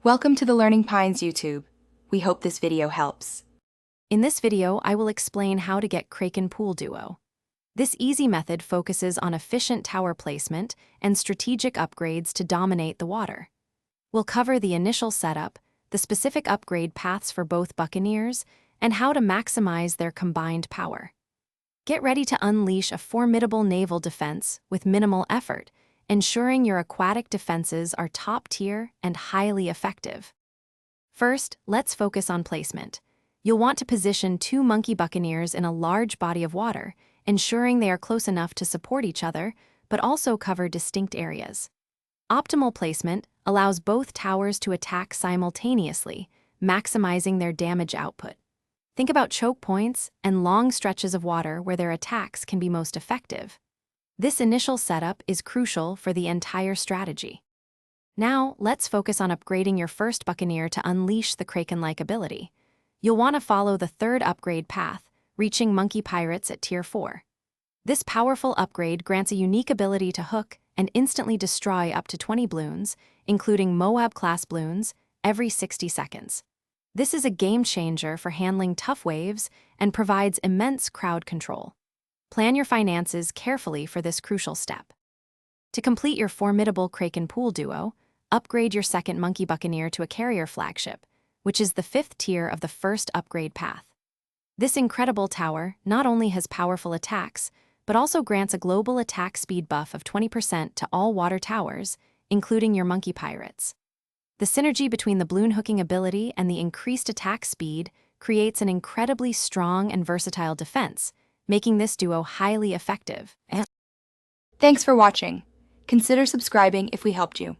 Welcome to the Learning Pines YouTube. We hope this video helps. In this video, I will explain how to get Kraken Pool Duo. This easy method focuses on efficient tower placement and strategic upgrades to dominate the water. We'll cover the initial setup, the specific upgrade paths for both Buccaneers, and how to maximize their combined power. Get ready to unleash a formidable naval defense with minimal effort, ensuring your aquatic defenses are top-tier and highly effective. First, let's focus on placement. You'll want to position two monkey buccaneers in a large body of water, ensuring they are close enough to support each other, but also cover distinct areas. Optimal placement allows both towers to attack simultaneously, maximizing their damage output. Think about choke points and long stretches of water where their attacks can be most effective. This initial setup is crucial for the entire strategy. Now, let's focus on upgrading your first Buccaneer to unleash the Kraken-like ability. You'll want to follow the third upgrade path, reaching Monkey Pirates at Tier 4. This powerful upgrade grants a unique ability to hook and instantly destroy up to 20 balloons, including Moab-class balloons, every 60 seconds. This is a game-changer for handling tough waves and provides immense crowd control. Plan your finances carefully for this crucial step. To complete your formidable Kraken Pool Duo, upgrade your second Monkey Buccaneer to a carrier flagship, which is the fifth tier of the first upgrade path. This incredible tower not only has powerful attacks, but also grants a global attack speed buff of 20% to all water towers, including your Monkey Pirates. The synergy between the balloon hooking ability and the increased attack speed creates an incredibly strong and versatile defense, making this duo highly effective. Thanks for watching. Consider subscribing if we helped you.